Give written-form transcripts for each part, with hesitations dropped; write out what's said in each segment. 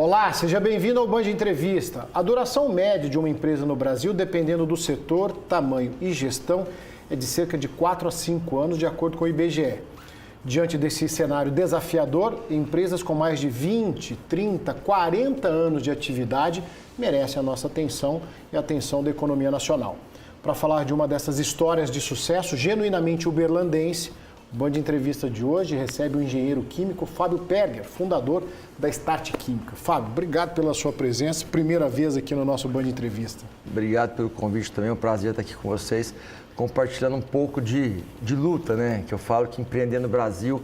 Olá, seja bem-vindo ao Band Entrevista. A duração média de uma empresa no Brasil, dependendo do setor, tamanho e gestão, é de cerca de 4 a 5 anos, de acordo com o IBGE. Diante desse cenário desafiador, empresas com mais de 20, 30, 40 anos de atividade merecem a nossa atenção e a atenção da economia nacional. Para falar de uma dessas histórias de sucesso genuinamente uberlandense, o Band Entrevista de hoje recebe o engenheiro químico Fábio Perger, fundador da Start Química. Fábio, obrigado pela sua presença, primeira vez aqui no nosso Band Entrevista. Obrigado pelo convite também, é um prazer estar aqui com vocês, compartilhando um pouco de luta, né? Que eu falo que empreender no Brasil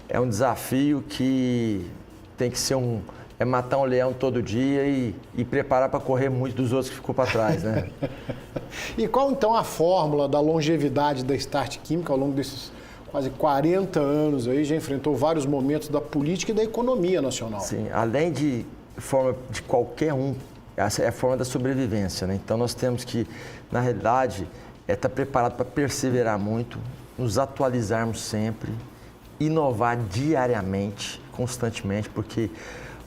é um desafio que tem que ser é matar um leão todo dia e preparar para correr muito dos outros que ficou para trás, né? E qual então a fórmula da longevidade da Start Química ao longo desses quase 40 anos aí, já enfrentou vários momentos da política e da economia nacional? Sim, além de forma de qualquer um, essa é a forma da sobrevivência, né? Então nós temos que, na realidade, estar preparado para perseverar muito, nos atualizarmos sempre, inovar diariamente, constantemente, porque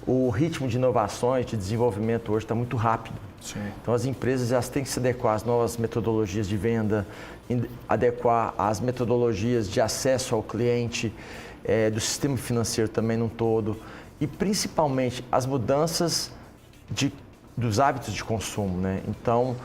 o ritmo de inovações, de desenvolvimento hoje está muito rápido. Sim. Então as empresas elas têm que se adequar às novas metodologias de venda, adequar às metodologias de acesso ao cliente, do sistema financeiro também num todo, e principalmente as mudanças dos hábitos de consumo, né? Então,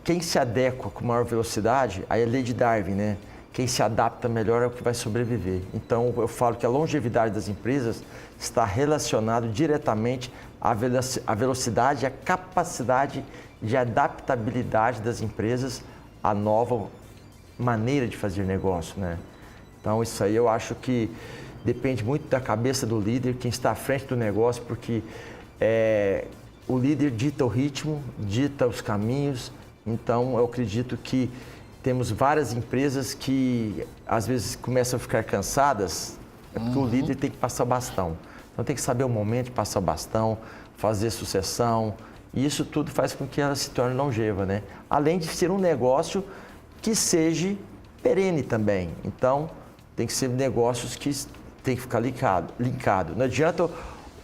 quem se adequa com maior velocidade, aí é a lei de Darwin, né? Quem se adapta melhor é o que vai sobreviver. Então, eu falo que a longevidade das empresas está relacionado diretamente à velocidade, à capacidade de adaptabilidade das empresas à nova maneira de fazer negócio, né? Então, isso aí eu acho que depende muito da cabeça do líder, quem está à frente do negócio, porque o líder dita o ritmo, dita os caminhos. Então, eu acredito que temos várias empresas que às vezes começam a ficar cansadas, porque o líder tem que passar o bastão. Então tem que saber o momento de passar o bastão, fazer sucessão, e isso tudo faz com que ela se torne longeva, né? Além de ser um negócio que seja perene também. Então tem que ser negócios que tem que ficar linkado. Não adianta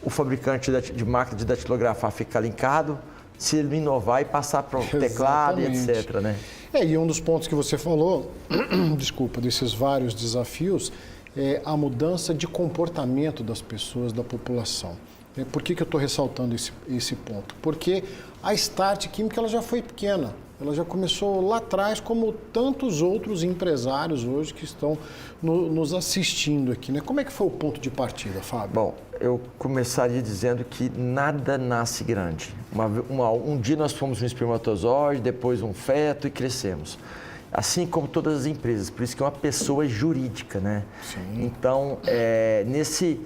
o fabricante de máquina de datilografar ficar linkado se ele inovar e passar para o teclado e etc, né? E um dos pontos que você falou, desculpa, desses vários desafios, é a mudança de comportamento das pessoas, da população. Por que eu estou ressaltando esse ponto? Porque a Start Química ela já foi pequena, ela já começou lá atrás, como tantos outros empresários hoje que estão nos assistindo aqui, né? Como é que foi o ponto de partida, Fábio? Bom, eu começaria dizendo que nada nasce grande. Um dia nós fomos um espermatozoide, depois um feto e crescemos. Assim como todas as empresas, por isso que é uma pessoa jurídica, né? Sim. Então, nesse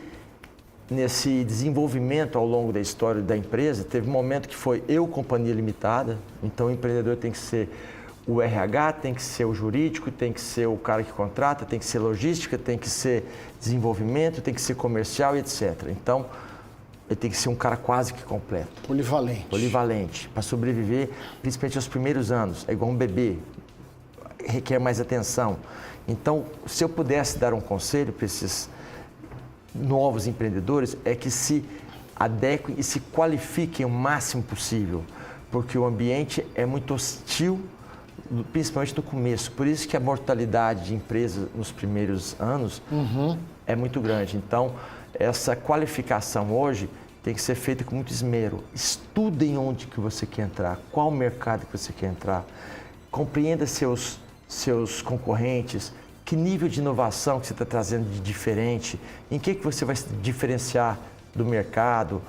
desenvolvimento ao longo da história da empresa, teve um momento que foi companhia limitada, então o empreendedor tem que ser o RH, tem que ser o jurídico, tem que ser o cara que contrata, tem que ser logística, tem que ser desenvolvimento, tem que ser comercial e etc. Então, ele tem que ser um cara quase que completo. Polivalente. Polivalente, para sobreviver, principalmente aos primeiros anos, é igual um bebê. Requer mais atenção. Então, se eu pudesse dar um conselho para esses novos empreendedores, é que se adequem e se qualifiquem o máximo possível, porque o ambiente é muito hostil, principalmente no começo. Por isso que a mortalidade de empresas nos primeiros anos é muito grande. Então, essa qualificação hoje tem que ser feita com muito esmero. Estudem onde que você quer entrar, qual mercado que você quer entrar, compreenda seus concorrentes, que nível de inovação que você está trazendo de diferente, em que você vai se diferenciar do mercado,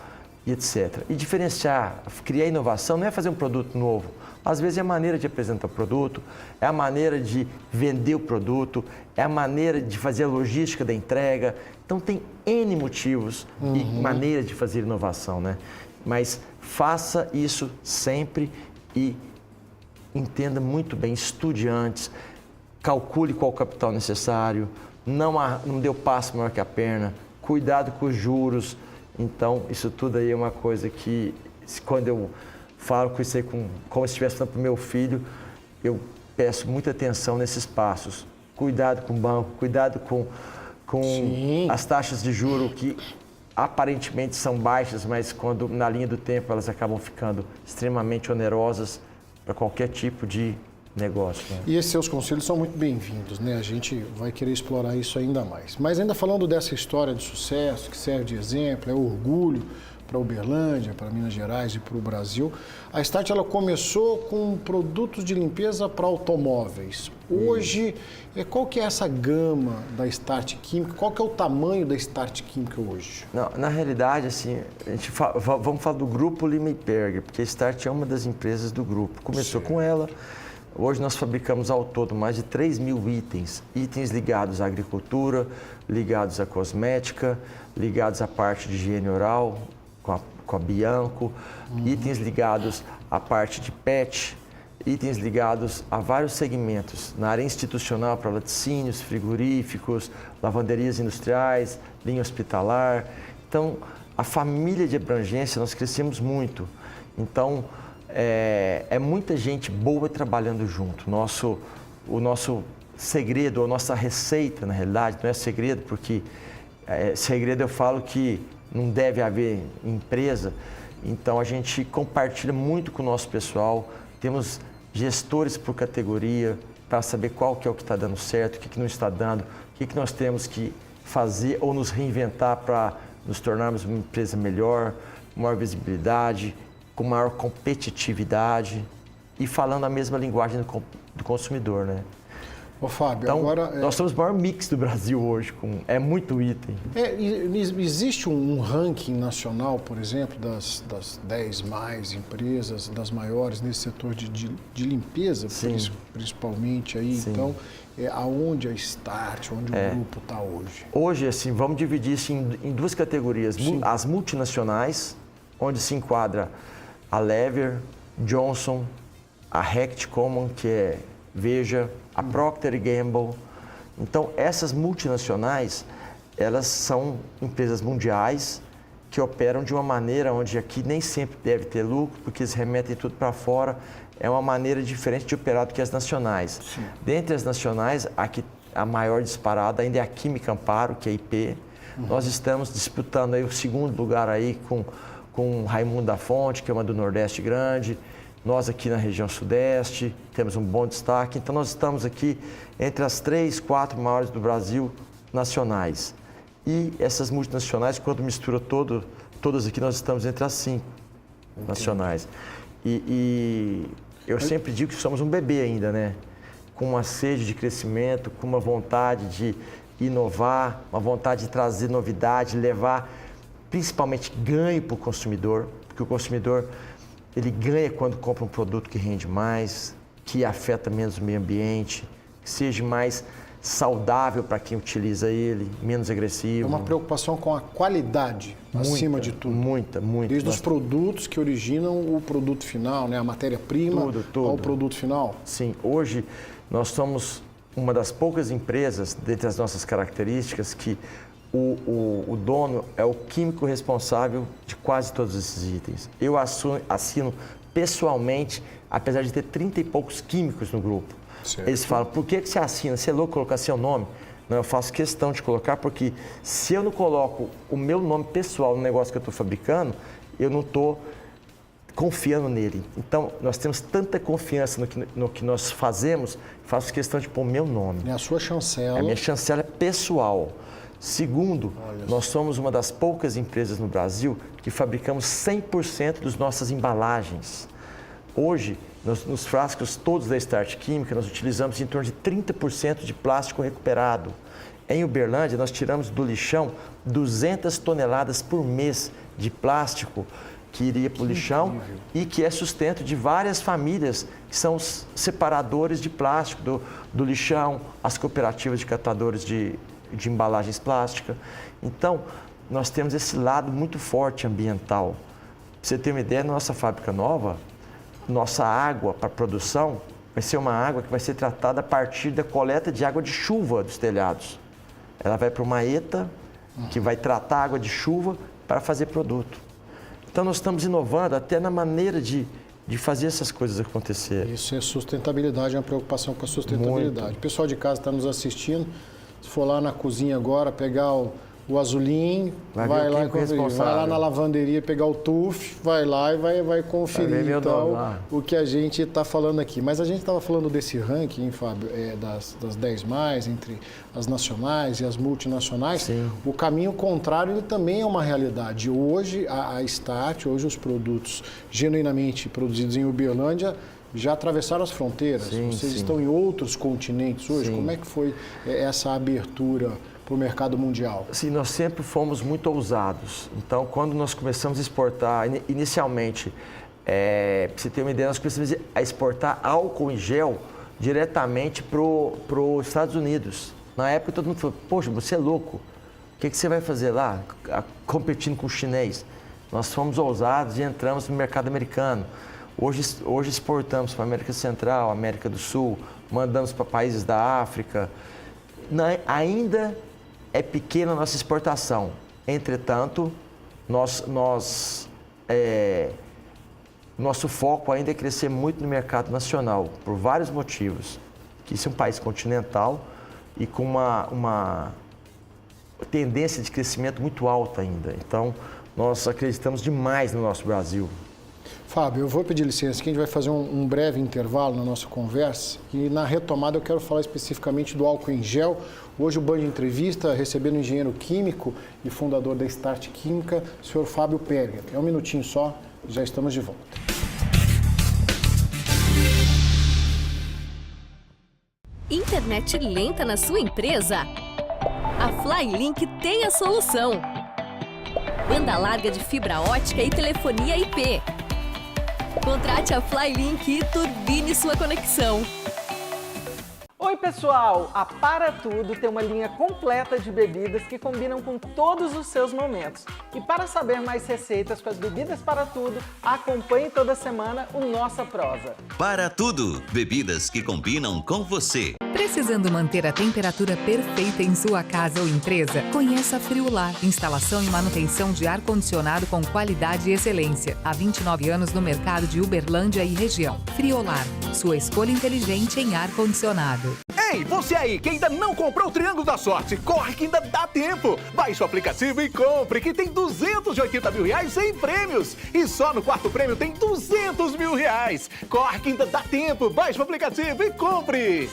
e etc. E diferenciar, criar inovação não é fazer um produto novo. Às vezes é a maneira de apresentar o produto, é a maneira de vender o produto, é a maneira de fazer a logística da entrega. Então tem N motivos e maneiras de fazer inovação, né? Mas faça isso sempre e entenda muito bem, estude antes, calcule qual o capital necessário, não dê o passo maior que a perna, cuidado com os juros. Então, isso tudo aí é uma coisa que, quando eu falo com isso aí, como se estivesse falando para o meu filho, eu peço muita atenção nesses passos. Cuidado com o banco, cuidado com as taxas de juros, que aparentemente são baixas, mas quando na linha do tempo elas acabam ficando extremamente onerosas para qualquer tipo de negócio. Né? E esses seus conselhos são muito bem-vindos, né? A gente vai querer explorar isso ainda mais. Mas ainda falando dessa história de sucesso, que serve de exemplo, é orgulho para Uberlândia, para Minas Gerais e para o Brasil. A Start ela começou com produtos de limpeza para automóveis. Hoje, qual que é essa gama da Start Química? Qual que é o tamanho da Start Química hoje? Não, na realidade, assim, vamos falar do grupo Limeiberger, porque a Start é uma das empresas do grupo. Começou com ela. Hoje nós fabricamos ao todo mais de 3.000 itens ligados à agricultura, ligados à cosmética, ligados à parte de higiene oral, com a Bianco, itens ligados à parte de PET, itens ligados a vários segmentos, na área institucional para laticínios, frigoríficos, lavanderias industriais, linha hospitalar. Então, a família de abrangência, nós crescemos muito. Então, é muita gente boa trabalhando junto. O nosso segredo, a nossa receita, na realidade, não é segredo, porque segredo eu falo que não deve haver empresa. Então, a gente compartilha muito com o nosso pessoal, temos gestores por categoria para saber qual que é o que está dando certo, o que não está dando, o que nós temos que fazer ou nos reinventar para nos tornarmos uma empresa melhor, maior visibilidade, com maior competitividade e falando a mesma linguagem do consumidor, né? Ô, Fábio, então, agora... nós somos o maior mix do Brasil hoje, é muito item. Existe um ranking nacional, por exemplo, das 10 mais empresas, das maiores nesse setor de limpeza, principalmente aí. Sim. Então, aonde a Start, onde o grupo está hoje? Hoje, assim, vamos dividir isso em duas categorias. Sim. As multinacionais, onde se enquadra a Lever, Johnson, a Rect Common, que é Veja, a Procter & Gamble. Então, essas multinacionais, elas são empresas mundiais que operam de uma maneira onde aqui nem sempre deve ter lucro, porque eles remetem tudo para fora. É uma maneira diferente de operar do que as nacionais. Sim. Dentre as nacionais, a maior disparada ainda é a Química Amparo, que é a IP. Nós estamos disputando aí o segundo lugar aí com Raimundo da Fonte, que é uma do Nordeste grande. Nós aqui na região Sudeste temos um bom destaque. Então, nós estamos aqui entre as 3, 4 maiores do Brasil nacionais. E essas multinacionais, quando mistura todas aqui, nós estamos entre as 5 nacionais. E eu sempre digo que somos um bebê ainda, né? Com uma sede de crescimento, com uma vontade de inovar, uma vontade de trazer novidade, levar principalmente ganho para o consumidor, porque o consumidor ele ganha quando compra um produto que rende mais, que afeta menos o meio ambiente, que seja mais saudável para quem utiliza ele, menos agressivo. É uma preocupação com a qualidade, acima de tudo. Muita. Desde os produtos que originam o produto final, né? A matéria-prima ao produto final. Sim, hoje nós somos uma das poucas empresas, dentre as nossas características, que o dono é o químico responsável de quase todos esses itens. Eu assino pessoalmente, apesar de ter 30 e poucos químicos no grupo. Certo. Eles falam, por que você assina? Você é louco colocar seu nome? Não, eu faço questão de colocar, porque se eu não coloco o meu nome pessoal no negócio que eu estou fabricando, eu não estou confiando nele. Então, nós temos tanta confiança no que nós fazemos, faço questão de pôr o meu nome. É a sua chancela. A minha chancela é pessoal. Segundo, nós somos uma das poucas empresas no Brasil que fabricamos 100% das nossas embalagens. Hoje, nos frascos todos da Start Química, nós utilizamos em torno de 30% de plástico recuperado. Em Uberlândia, nós tiramos do lixão 200 toneladas por mês de plástico que iria para o lixão e que é sustento de várias famílias que são os separadores de plástico do lixão, as cooperativas de catadores de embalagens plásticas. Então, nós temos esse lado muito forte ambiental. Para você ter uma ideia, na nossa fábrica nova, nossa água para produção vai ser uma água que vai ser tratada a partir da coleta de água de chuva dos telhados. Ela vai para uma ETA, que vai tratar a água de chuva para fazer produto. Então, nós estamos inovando até na maneira de fazer essas coisas acontecerem. Isso é sustentabilidade, é uma preocupação com a sustentabilidade. O pessoal de casa está nos assistindo. Se for lá na cozinha agora, pegar o o Azulim, vai lá conferir. Vai lá na lavanderia pegar o TUF, vai lá e vai conferir então, o que a gente está falando aqui. Mas a gente estava falando desse ranking, Fábio, das 10 mais, entre as nacionais e as multinacionais. Sim. O caminho contrário ele também é uma realidade. Hoje, a Start, hoje os produtos genuinamente produzidos em Uberlândia já atravessaram as fronteiras. Sim, Vocês estão em outros continentes hoje. Sim. Como é que foi essa abertura para o mercado mundial? Sim, nós sempre fomos muito ousados. Então, quando nós começamos a exportar, inicialmente, para você ter uma ideia, nós começamos a exportar álcool em gel diretamente para os Estados Unidos. Na época, todo mundo falou, poxa, você é louco. O que você vai fazer lá, competindo com o chinês? Nós fomos ousados e entramos no mercado americano. Hoje exportamos para a América Central, América do Sul, mandamos para países da África. Ainda é pequena a nossa exportação. Entretanto, nosso foco ainda é crescer muito no mercado nacional, por vários motivos. Que isso é um país continental e com uma tendência de crescimento muito alta ainda. Então, nós acreditamos demais no nosso Brasil. Fábio, eu vou pedir licença que a gente vai fazer um breve intervalo na nossa conversa e na retomada eu quero falar especificamente do álcool em gel. Hoje o Band Entrevista recebendo o engenheiro químico e fundador da Start Química, o senhor Fábio Perger. É um minutinho só, já estamos de volta. Internet lenta na sua empresa? A Flylink tem a solução. Banda larga de fibra ótica e telefonia IP. Contrate a Flylink e turbine sua conexão. Oi pessoal, a Para Tudo tem uma linha completa de bebidas que combinam com todos os seus momentos. E para saber mais receitas com as bebidas Para Tudo, acompanhe toda semana o Nossa Prosa. Para Tudo, bebidas que combinam com você. Precisando manter a temperatura perfeita em sua casa ou empresa? Conheça a Friolar, instalação e manutenção de ar-condicionado com qualidade e excelência. Há 29 anos no mercado de Uberlândia e região. Friolar, sua escolha inteligente em ar-condicionado. Ei, você aí que ainda não comprou o Triângulo da Sorte, corre que ainda dá tempo. Baixe o aplicativo e compre, que tem 280 mil reais em prêmios. E só no quarto prêmio tem 200 mil reais. Corre que ainda dá tempo, baixe o aplicativo e compre.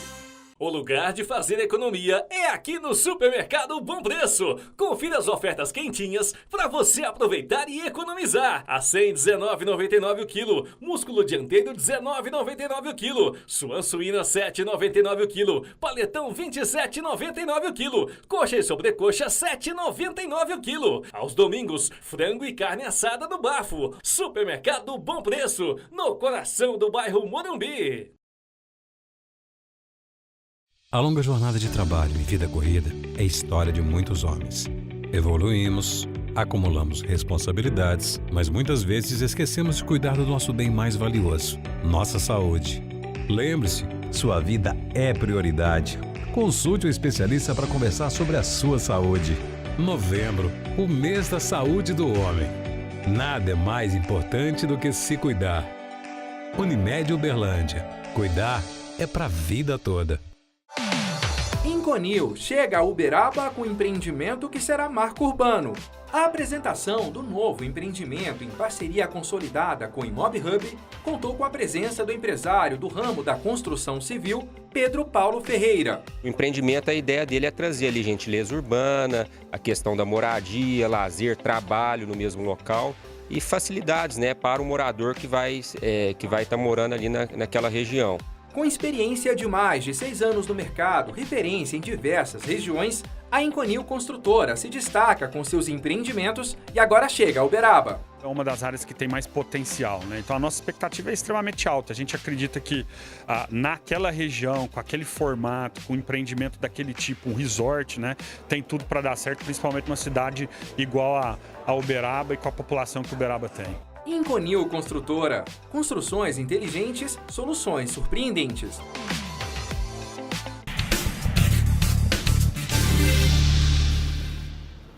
O lugar de fazer economia é aqui no Supermercado Bom Preço. Confira as ofertas quentinhas para você aproveitar e economizar. Acém R$19,99 o quilo, músculo dianteiro R$19,99 o quilo, suã suína R$7,99 o quilo, paletão R$27,99 o quilo, coxa e sobrecoxa R$7,99 o quilo. Aos domingos, frango e carne assada no bafo. Supermercado Bom Preço, no coração do bairro Morumbi. A longa jornada de trabalho e vida corrida é a história de muitos homens. Evoluímos, acumulamos responsabilidades, mas muitas vezes esquecemos de cuidar do nosso bem mais valioso, nossa saúde. Lembre-se, sua vida é prioridade. Consulte um especialista para conversar sobre a sua saúde. Novembro, o mês da saúde do homem. Nada é mais importante do que se cuidar. Unimed Uberlândia. Cuidar é para a vida toda. Inconil chega a Uberaba com empreendimento que será marco urbano. A apresentação do novo empreendimento em parceria consolidada com o ImobHub contou com a presença do empresário do ramo da construção civil, Pedro Paulo Ferreira. O empreendimento, a ideia dele é trazer ali gentileza urbana, a questão da moradia, lazer, trabalho no mesmo local e facilidades, né, para o morador que vai estar morando ali naquela região. Com experiência de mais de 6 anos no mercado, referência em diversas regiões, a Inconil Construtora se destaca com seus empreendimentos e agora chega a Uberaba. É uma das áreas que tem mais potencial, né? Então a nossa expectativa é extremamente alta. A gente acredita que naquela região, com aquele formato, com um empreendimento daquele tipo, um resort, né? Tem tudo para dar certo, principalmente numa cidade igual a Uberaba e com a população que Uberaba tem. Inconil Construtora. Construções inteligentes, soluções surpreendentes.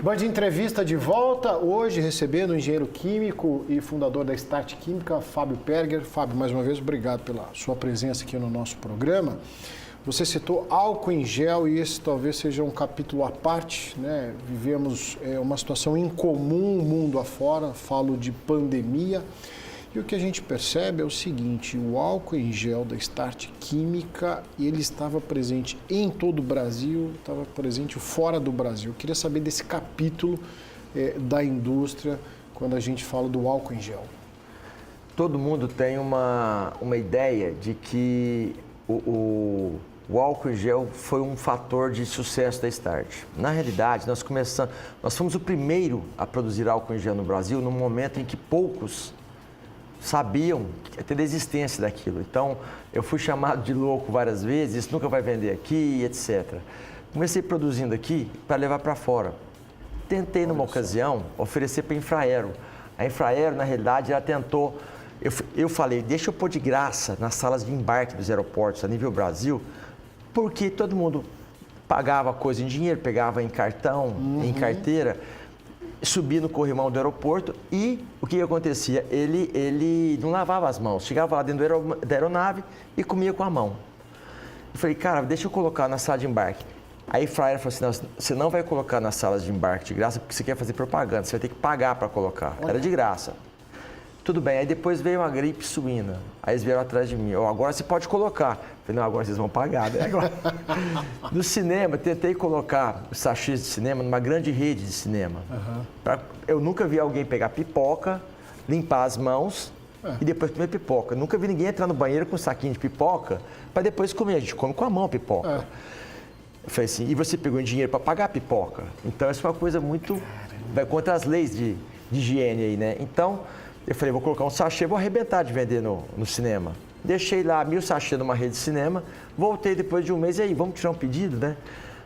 Band Entrevista de volta, hoje recebendo o engenheiro químico e fundador da Start Química, Fábio Perger. Fábio, mais uma vez, obrigado pela sua presença aqui no nosso programa. Você citou álcool em gel e esse talvez seja um capítulo à parte, né? Vivemos uma situação incomum mundo afora, falo de pandemia. E o que a gente percebe é o seguinte, o álcool em gel da Start Química, ele estava presente em todo o Brasil, estava presente fora do Brasil. Eu queria saber desse capítulo da indústria quando a gente fala do álcool em gel. Todo mundo tem uma ideia de que o álcool em gel foi um fator de sucesso da Start. Na realidade, nós fomos o primeiro a produzir álcool em gel no Brasil no momento em que poucos sabiam até da existência daquilo. Então, eu fui chamado de louco várias vezes, isso nunca vai vender aqui, etc. Comecei produzindo aqui para levar para fora. Tentei, numa ocasião, oferecer para a Infraero. A Infraero, na realidade, ela tentou... Eu falei, deixa eu pôr de graça nas salas de embarque dos aeroportos a nível Brasil, porque todo mundo pagava coisa em dinheiro, pegava em cartão, em carteira, subia no corrimão do aeroporto e o que acontecia? Ele não lavava as mãos, chegava lá dentro da aeronave e comia com a mão. Eu falei, cara, deixa eu colocar na sala de embarque. Aí a Infraero falou assim, não, você não vai colocar nas salas de embarque de graça porque você quer fazer propaganda, você vai ter que pagar para colocar. Era de graça. Tudo bem, aí depois veio uma gripe suína, aí eles vieram atrás de mim, agora você pode colocar. Eu falei, não, agora vocês vão pagar, né? Agora... No cinema, tentei colocar os sachês de cinema numa grande rede de cinema. Eu nunca vi alguém pegar pipoca, limpar as mãos e depois comer pipoca. Nunca vi ninguém entrar no banheiro com um saquinho de pipoca para depois comer, a gente come com a mão a pipoca. Eu falei assim, e você pegou dinheiro para pagar a pipoca? Então, isso é uma coisa muito... vai contra as leis de higiene aí, né? Então... eu falei, vou colocar um sachê, vou arrebentar de vender no cinema. Deixei lá 1000 sachês numa rede de cinema, voltei depois de um mês, e aí, vamos tirar um pedido, né?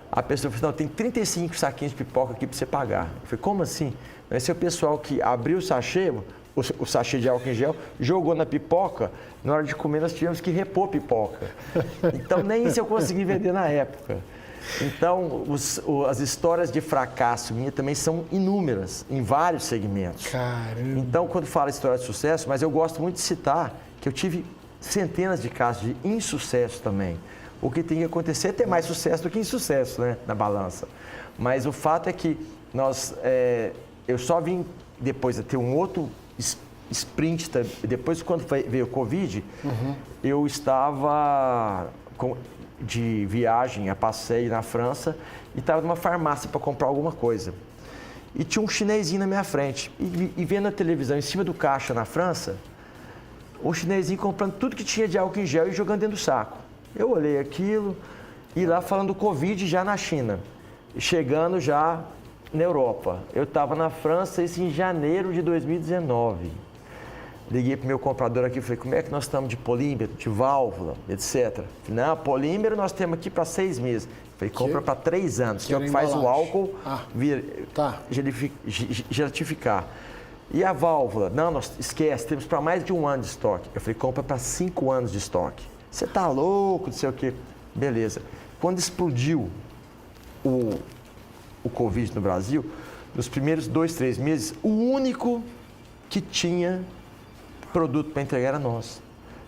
A pessoa falou, não, tem 35 saquinhos de pipoca aqui para você pagar. Eu falei, como assim? Esse é o pessoal que abriu o sachê, o sachê de álcool em gel, jogou na pipoca, na hora de comer nós tivemos que repor pipoca. Então, nem isso eu consegui vender na época. Então, as histórias de fracasso minha também são inúmeras, em vários segmentos. Caramba! Então, quando fala história de sucesso, mas eu gosto muito de citar que eu tive centenas de casos de insucesso também. O que tem que acontecer é ter mais sucesso do que insucesso, né, na balança. Mas o fato é que eu só vim depois de ter um outro sprint, depois quando veio o Covid, eu estava... de viagem a passeio na França e estava numa farmácia para comprar alguma coisa. E tinha um chinesinho na minha frente. E vendo a televisão em cima do caixa na França, um chinesinho comprando tudo que tinha de álcool em gel e jogando dentro do saco. Eu olhei aquilo e lá falando do Covid já na China, chegando já na Europa. Eu estava na França, isso em janeiro de 2019. Liguei para o meu comprador aqui e falei, como é que nós estamos de polímero, de válvula, etc. Falei, não, polímero nós temos aqui para 6 meses. Falei, compra para 3 anos, que é o que faz o álcool gelatificar. E a válvula? Não, esquece, temos para mais de 1 ano de estoque. Eu falei, compra para 5 anos de estoque. Você tá louco, não sei o quê. Beleza. Quando explodiu o Covid no Brasil, nos primeiros 2, 3 meses, o único que tinha produto para entregar era nós.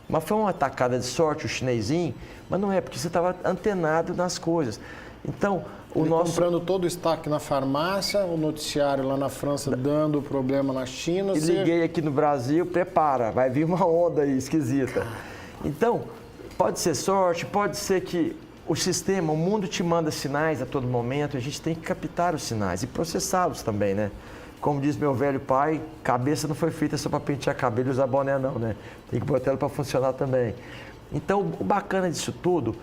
Mas foi uma tacada de sorte, o chinesinho, mas não é, porque você estava antenado nas coisas. Então, comprando todo o estoque na farmácia, o noticiário lá na França dando problema na China. E liguei aqui no Brasil, prepara, vai vir uma onda aí esquisita. Então, pode ser sorte, pode ser que o sistema, o mundo te manda sinais a todo momento, a gente tem que captar os sinais e processá-los também, né? Como diz meu velho pai, cabeça não foi feita só para pentear cabelo e usar boné não, né? Tem que botar ela para funcionar também. Então, o bacana disso tudo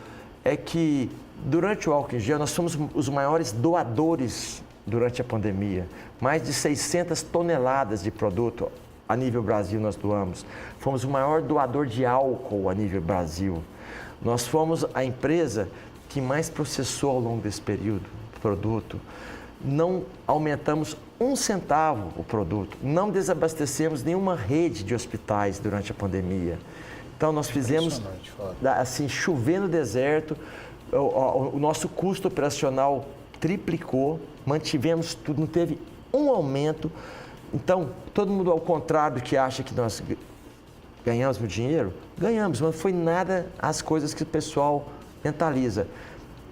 é que durante o álcool em gel nós fomos os maiores doadores durante a pandemia. Mais de 600 toneladas de produto a nível Brasil nós doamos. Fomos o maior doador de álcool a nível Brasil. Nós fomos a empresa que mais processou ao longo desse período produto. Não aumentamos 1 centavo o produto, não desabastecemos nenhuma rede de hospitais durante a pandemia. Então, nós fizemos, assim, chover no deserto, o nosso custo operacional triplicou, mantivemos tudo, não teve um aumento. Então, todo mundo, ao contrário do que acha que nós ganhamos muito dinheiro, ganhamos, mas não foi nada as coisas que o pessoal mentaliza.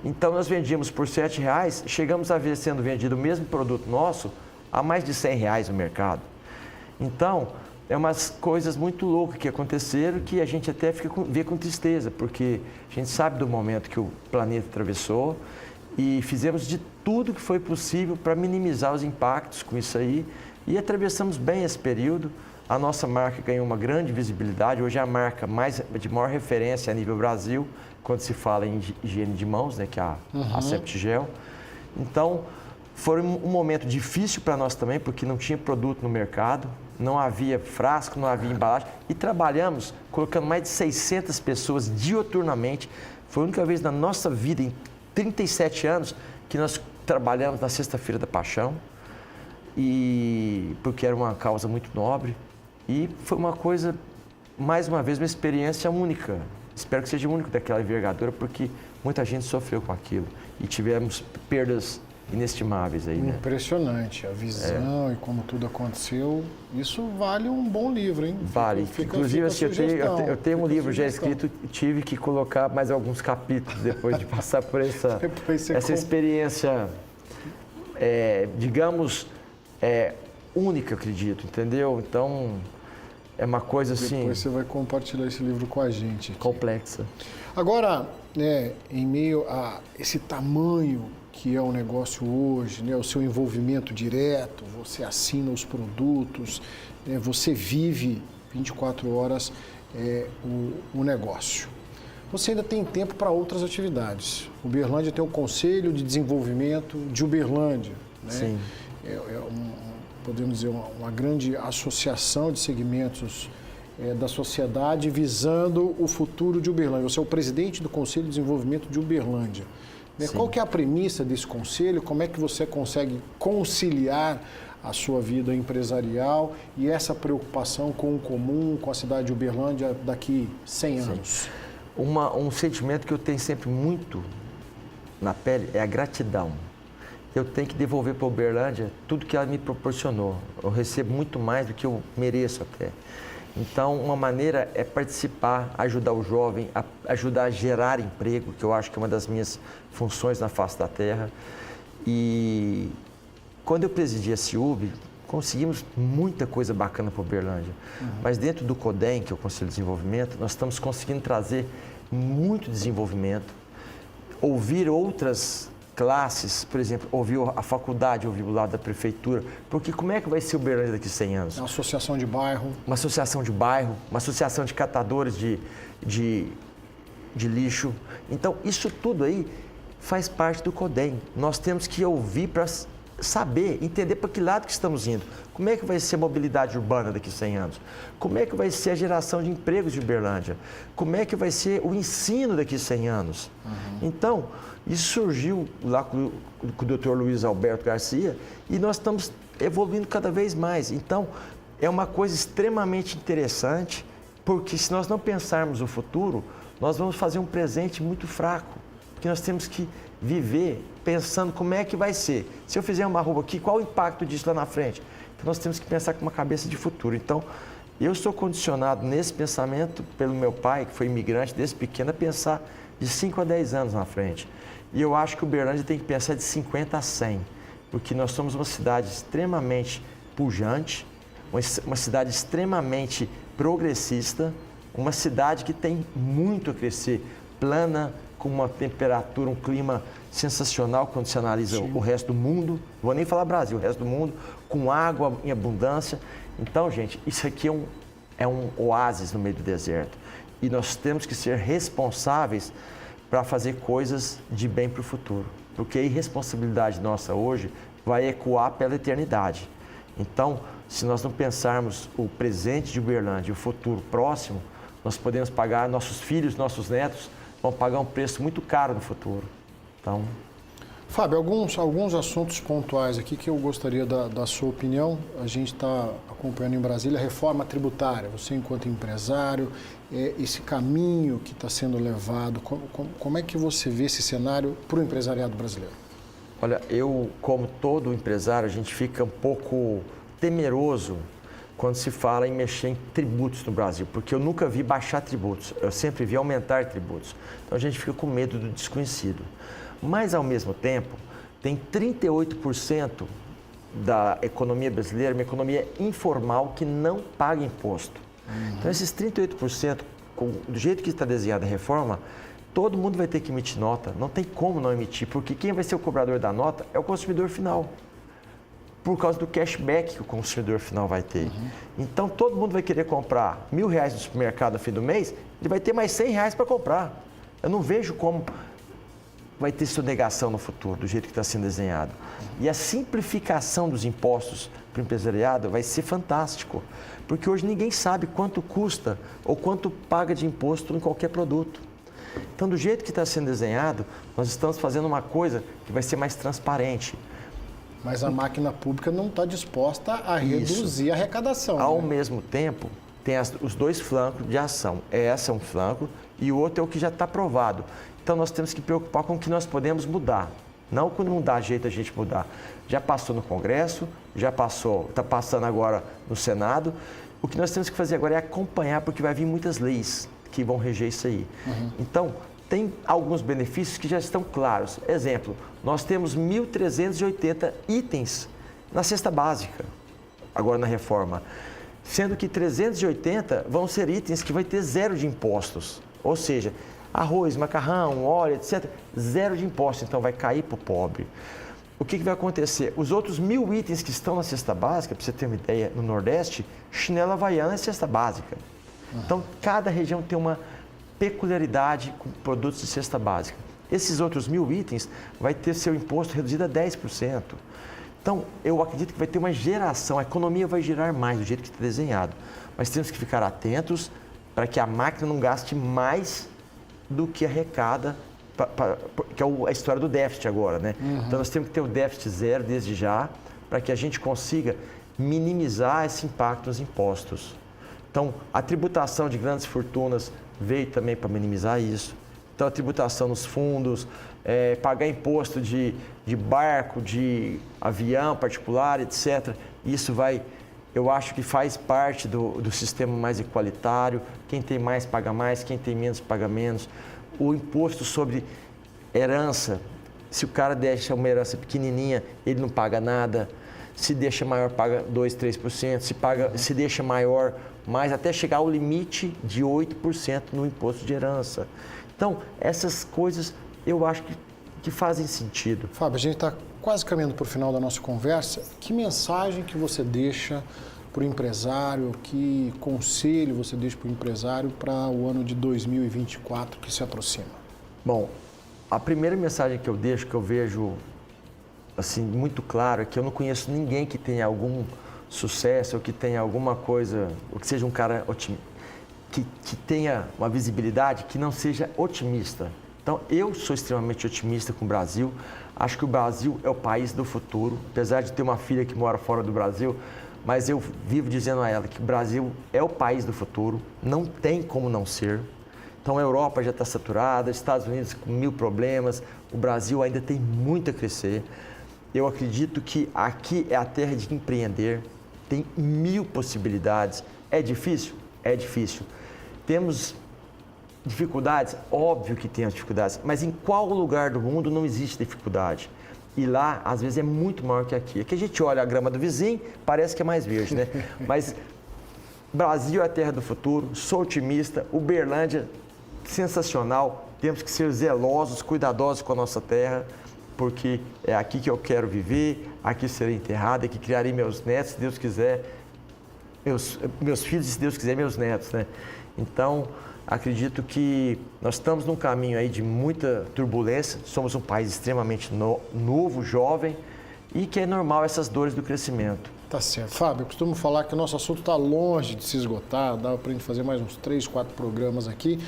Então, nós vendíamos por R$7, chegamos a ver sendo vendido o mesmo produto nosso a mais de R$100 no mercado. Então, é umas coisas muito loucas que aconteceram que a gente até vê com tristeza, porque a gente sabe do momento que o planeta atravessou e fizemos de tudo que foi possível para minimizar os impactos com isso aí e atravessamos bem esse período. A nossa marca ganhou uma grande visibilidade, hoje é a marca de maior referência a nível Brasil, quando se fala em higiene de mãos, né, que é a Septigel. Então, foi um momento difícil para nós também, porque não tinha produto no mercado, não havia frasco, não havia embalagem. E trabalhamos colocando mais de 600 pessoas diuturnamente. Foi a única vez na nossa vida, em 37 anos, que nós trabalhamos na Sexta-feira da Paixão, porque era uma causa muito nobre. E foi uma coisa, mais uma vez, uma experiência única. Espero que seja único daquela envergadura, porque muita gente sofreu com aquilo. E tivemos perdas inestimáveis aí, né? Impressionante. A visão e como tudo aconteceu. Isso vale um bom livro, hein? Vale. Inclusive, assim, eu tenho um livro já escrito, tive que colocar mais alguns capítulos depois de passar por essa experiência, digamos, única, acredito, entendeu? Então, é uma coisa assim... Depois você vai compartilhar esse livro com a gente. Complexa. Agora, em meio a esse tamanho que é o negócio hoje, né, o seu envolvimento direto, você assina os produtos, você vive 24 horas o negócio. Você ainda tem tempo para outras atividades. Uberlândia tem o Conselho de Desenvolvimento de Uberlândia, né? Sim. Podemos dizer, uma grande associação de segmentos da sociedade visando o futuro de Uberlândia. Você é o presidente do Conselho de Desenvolvimento de Uberlândia. Qual que é a premissa desse conselho? Como é que você consegue conciliar a sua vida empresarial e essa preocupação com o comum, com a cidade de Uberlândia daqui 100 anos? Um sentimento que eu tenho sempre muito na pele é a gratidão. Eu tenho que devolver para a Uberlândia tudo que ela me proporcionou. Eu recebo muito mais do que eu mereço até. Então, uma maneira é participar, ajudar o jovem, ajudar a gerar emprego, que eu acho que é uma das minhas funções na face da terra. E quando eu presidi a CIUB, conseguimos muita coisa bacana para Uberlândia. Mas dentro do CODEM, que é o Conselho de Desenvolvimento, nós estamos conseguindo trazer muito desenvolvimento, ouvir outras classes, por exemplo, ouvir a faculdade, ouvir o lado da prefeitura, porque como é que vai ser Uberlândia daqui a 100 anos? Uma associação de bairro. Uma associação de bairro, uma associação de catadores de lixo. Então, isso tudo aí faz parte do CODEM. Nós temos que ouvir para saber, entender para que lado que estamos indo. Como é que vai ser a mobilidade urbana daqui a 100 anos? Como é que vai ser a geração de empregos de Uberlândia? Como é que vai ser o ensino daqui a 100 anos? Então, isso surgiu lá com o Dr. Luiz Alberto Garcia e nós estamos evoluindo cada vez mais. Então, é uma coisa extremamente interessante, porque se nós não pensarmos o futuro, nós vamos fazer um presente muito fraco, porque nós temos que viver pensando como é que vai ser. Se eu fizer uma rua aqui, qual o impacto disso lá na frente? Então, nós temos que pensar com uma cabeça de futuro. Então, eu sou condicionado nesse pensamento pelo meu pai, que foi imigrante desde pequeno, a pensar de 5 a 10 anos na frente. E eu acho que o Uberlândia tem que pensar de 50 a 100, porque nós somos uma cidade extremamente pujante, uma cidade extremamente progressista, uma cidade que tem muito a crescer, plana, com uma temperatura, um clima sensacional quando se analisa o resto do mundo, não vou nem falar Brasil, o resto do mundo, com água em abundância. Então, gente, isso aqui é um oásis no meio do deserto. E nós temos que ser responsáveis para fazer coisas de bem para o futuro. Porque a irresponsabilidade nossa hoje vai ecoar pela eternidade. Então, se nós não pensarmos o presente de Uberlândia e o futuro próximo, nós podemos pagar, nossos filhos, nossos netos, vão pagar um preço muito caro no futuro. Então... Fábio, alguns assuntos pontuais aqui que eu gostaria da sua opinião. A gente está acompanhando em Brasília a reforma tributária. Você, enquanto empresário, esse caminho que está sendo levado, como é que você vê esse cenário para o empresariado brasileiro? Olha, eu, como todo empresário, a gente fica um pouco temeroso quando se fala em mexer em tributos no Brasil, porque eu nunca vi baixar tributos, eu sempre vi aumentar tributos. Então a gente fica com medo do desconhecido. Mas, ao mesmo tempo, tem 38% da economia brasileira, uma economia informal que não paga imposto. Então, esses 38%, do jeito que está desenhada a reforma, todo mundo vai ter que emitir nota. Não tem como não emitir, porque quem vai ser o cobrador da nota é o consumidor final. Por causa do cashback que o consumidor final vai ter. Então, todo mundo vai querer comprar R$1.000 no supermercado no fim do mês, ele vai ter mais R$100 para comprar. Eu não vejo como vai ter sonegação no futuro, do jeito que está sendo desenhado. E a simplificação dos impostos para o empresariado vai ser fantástico, porque hoje ninguém sabe quanto custa ou quanto paga de imposto em qualquer produto. Então, do jeito que está sendo desenhado, nós estamos fazendo uma coisa que vai ser mais transparente. Mas a máquina pública não está disposta a reduzir a arrecadação. Ao mesmo tempo, tem os dois flancos de ação. Esse é um flanco e o outro é o que já está aprovado. Então, nós temos que preocupar com o que nós podemos mudar. Não quando não dá jeito a gente mudar. Já passou no Congresso, já passou, está passando agora no Senado. O que nós temos que fazer agora é acompanhar, porque vai vir muitas leis que vão reger isso aí. Então, tem alguns benefícios que já estão claros. Exemplo, nós temos 1.380 itens na cesta básica, agora na reforma. Sendo que 380 vão ser itens que vai ter 0 de impostos. Ou seja, arroz, macarrão, óleo, etc., 0 de impostos. Então, vai cair para o pobre. O que vai acontecer? Os outros 1.000 itens que estão na cesta básica, para você ter uma ideia, no Nordeste, chinela havaiana é cesta básica. Então, cada região tem uma peculiaridade com produtos de cesta básica. Esses outros 1.000 itens vai ter seu imposto reduzido a 10%. Então, eu acredito que vai ter uma geração, a economia vai girar mais do jeito que está desenhado. Mas temos que ficar atentos para que a máquina não gaste mais do que arrecada, que é a história do déficit agora, né? Então, nós temos que ter o déficit zero desde já, para que a gente consiga minimizar esse impacto nos impostos. Então, a tributação de grandes fortunas veio também para minimizar isso. Então, a tributação nos fundos, pagar imposto de barco, de avião particular, etc. Isso vai, eu acho que faz parte do sistema mais igualitário. Quem tem mais paga mais, quem tem menos paga menos. O imposto sobre herança, se o cara deixa uma herança pequenininha, ele não paga nada. Se deixa maior, paga 2%, 3%. Se deixa maior, mais até chegar ao limite de 8% no imposto de herança. Então, essas coisas eu acho que fazem sentido. Fábio, a gente está quase caminhando para o final da nossa conversa. Que mensagem que você deixa para o empresário, que conselho você deixa para o empresário para o ano de 2024 que se aproxima? Bom, a primeira mensagem que eu deixo, que eu vejo assim, muito claro, é que eu não conheço ninguém que tenha algum sucesso ou que tenha alguma coisa, ou que seja um cara que tenha uma visibilidade, que não seja otimista. Então, eu sou extremamente otimista com o Brasil. Acho que o Brasil é o país do futuro, apesar de ter uma filha que mora fora do Brasil, mas eu vivo dizendo a ela que o Brasil é o país do futuro, não tem como não ser. Então, a Europa já está saturada, Estados Unidos com 1000 problemas, o Brasil ainda tem muito a crescer. Eu acredito que aqui é a terra de empreender, tem 1000 possibilidades. É difícil? É difícil. Temos dificuldades? Óbvio que temos dificuldades, mas em qual lugar do mundo não existe dificuldade? E lá, às vezes, é muito maior que aqui. Aqui a gente olha a grama do vizinho, parece que é mais verde, né? Mas Brasil é a terra do futuro, sou otimista, Uberlândia, sensacional. Temos que ser zelosos, cuidadosos com a nossa terra, porque é aqui que eu quero viver, aqui serei enterrado, aqui criarei meus netos, se Deus quiser, meus filhos, se Deus quiser, meus netos, né? Então, acredito que nós estamos num caminho aí de muita turbulência, somos um país extremamente novo, jovem, e que é normal essas dores do crescimento. Tá certo. Fábio, eu costumo falar que o nosso assunto está longe de se esgotar, dá para a gente fazer mais uns 3, 4 programas aqui,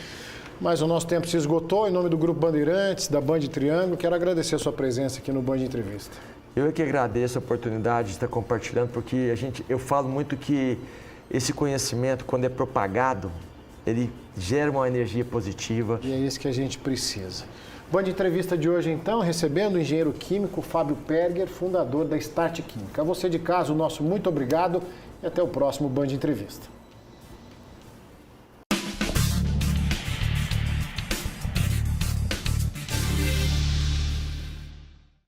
mas o nosso tempo se esgotou. Em nome do Grupo Bandeirantes, da Band Triângulo, quero agradecer a sua presença aqui no Band Entrevista. Eu é que agradeço a oportunidade de estar compartilhando, porque eu falo muito que esse conhecimento, quando é propagado, ele gera uma energia positiva. E é isso que a gente precisa. Band Entrevista de hoje, então, recebendo o engenheiro químico Fábio Perger, fundador da Start Química. A você de casa, o nosso muito obrigado e até o próximo Band Entrevista.